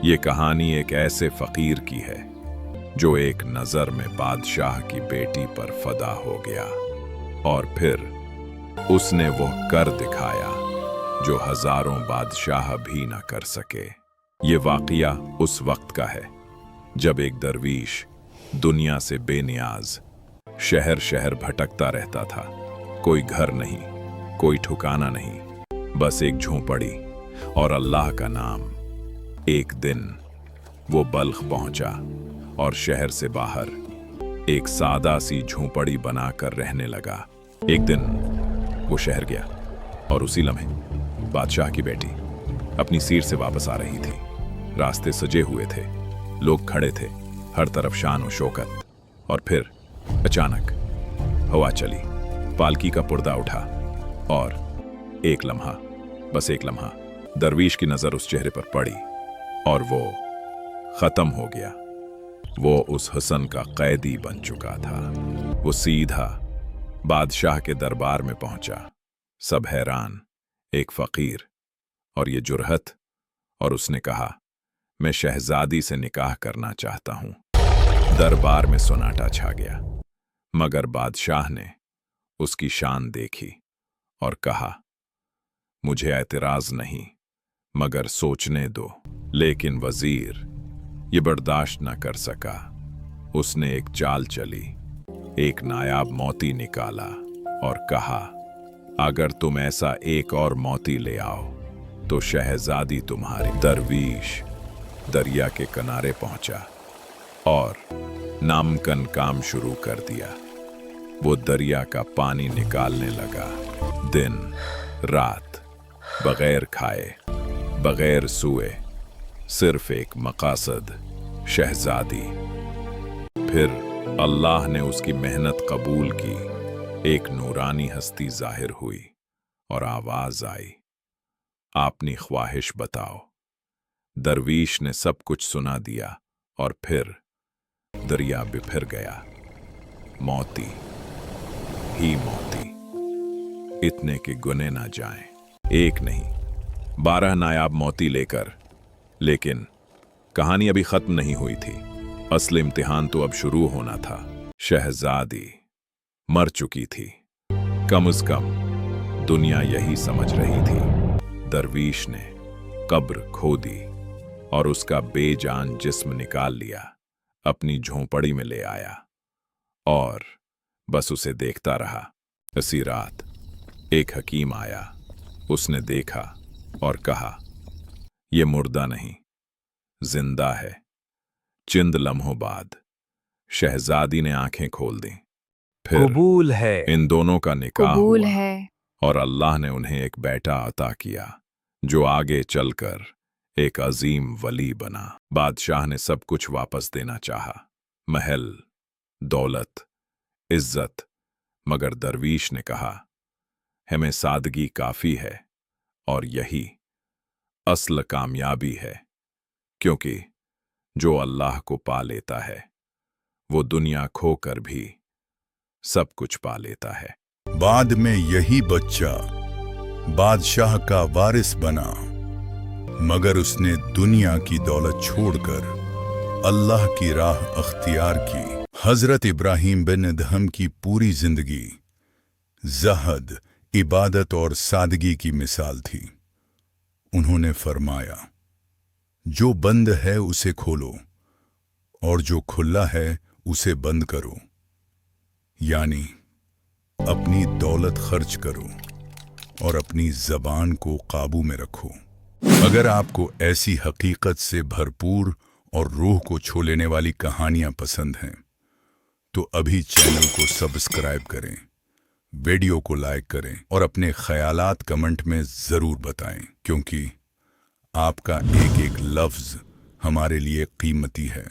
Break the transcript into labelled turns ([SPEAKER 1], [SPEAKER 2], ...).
[SPEAKER 1] ये कहानी एक ऐसे फकीर की है जो एक नजर में बादशाह की बेटी पर फदा हो गया और फिर उसने वो कर दिखाया जो हजारों बादशाह भी न कर सके। ये वाकया उस वक्त का है जब एक दरवीश दुनिया से बेनियाज शहर शहर भटकता रहता था। कोई घर नहीं, कोई ठिकाना नहीं, बस एक झोंपड़ी और अल्लाह का नाम। एक दिन वो बल्ख पहुंचा और शहर से बाहर एक सादा सी झोंपड़ी बनाकर रहने लगा। एक दिन वो शहर गया और उसी लम्हे बादशाह की बेटी अपनी सीर से वापस आ रही थी। रास्ते सजे हुए थे, लोग खड़े थे, हर तरफ शान और शौकत। और फिर अचानक हवा चली, पालकी का पर्दा उठा और एक लम्हा, बस एक लम्हा, दरवीश की नजर उस चेहरे पर पड़ी और वो खत्म हो गया। वो उस हुस्न का कैदी बन चुका था। वो सीधा बादशाह के दरबार में पहुंचा। सब हैरान, एक फकीर और ये जुरहत। और उसने कहा, मैं शहजादी से निकाह करना चाहता हूं। दरबार में सन्नाटा छा गया, मगर बादशाह ने उसकी शान देखी और कहा, मुझे एतराज नहीं, मगर सोचने दो। लेकिन वजीर ये बर्दाश्त न कर सका। उसने एक चाल चली, एक नायाब मोती निकाला और कहा, अगर तुम ऐसा एक और मोती ले आओ तो शहजादी तुम्हारी। दरवीश दरिया के किनारे पहुंचा और नामुमकिन काम शुरू कर दिया। वो दरिया का पानी निकालने लगा, दिन रात, बगैर खाए, बगैर सोए, सिर्फ एक मकासद, शहजादी। फिर अल्लाह ने उसकी मेहनत कबूल की। एक नूरानी हस्ती जाहिर हुई और आवाज आई, आपनी ख्वाहिश बताओ। दरवीश ने सब कुछ सुना दिया और फिर दरिया बिफर गया। मोती ही मोती, इतने के गुने ना जाएं। एक नहीं, 12 नायाब मोती लेकर। लेकिन कहानी अभी खत्म नहीं हुई थी। असल इम्तिहान तो अब शुरू होना था। शहजादी मर चुकी थी, कम से कम दुनिया यही समझ रही थी। दरवीश ने कब्र खोदी और उसका बेजान जिस्म निकाल लिया, अपनी झोंपड़ी में ले आया और बस उसे देखता रहा। इसी रात एक हकीम आया। उसने देखा और कहा, ये मुर्दा नहीं, जिंदा है। चंद लम्हों बाद शहजादी ने आंखें खोल दी। फिर
[SPEAKER 2] कबूल है,
[SPEAKER 1] इन दोनों का निकाह
[SPEAKER 3] कबूल
[SPEAKER 1] हुआ
[SPEAKER 3] है।
[SPEAKER 1] और अल्लाह ने उन्हें एक बेटा अता किया जो आगे चलकर एक अजीम वली बना। बादशाह ने सब कुछ वापस देना चाहा, महल, दौलत, इज्जत, मगर दरवीश ने कहा, हमें सादगी काफी है और यही असल कामयाबी है। क्योंकि जो अल्लाह को पा लेता है वो दुनिया खोकर भी सब कुछ पा लेता है।
[SPEAKER 4] बाद में यही बच्चा बादशाह का वारिस बना, मगर उसने दुनिया की दौलत छोड़कर अल्लाह की राह अख्तियार की। हजरत इब्राहिम बिन अदहम की पूरी जिंदगी ज़हद, इबादत और सादगी की मिसाल थी। उन्होंने फरमाया, जो बंद है उसे खोलो और जो खुला है उसे बंद करो। यानी अपनी दौलत खर्च करो और अपनी जबान को काबू में रखो। अगर आपको ऐसी हकीकत से भरपूर और रूह को छू लेने वाली कहानियां पसंद हैं तो अभी चैनल को सब्सक्राइब करें, वीडियो को लाइक करें और अपने ख्यालात कमेंट में जरूर बताएं, क्योंकि आपका एक एक लफ्ज हमारे लिए कीमती है।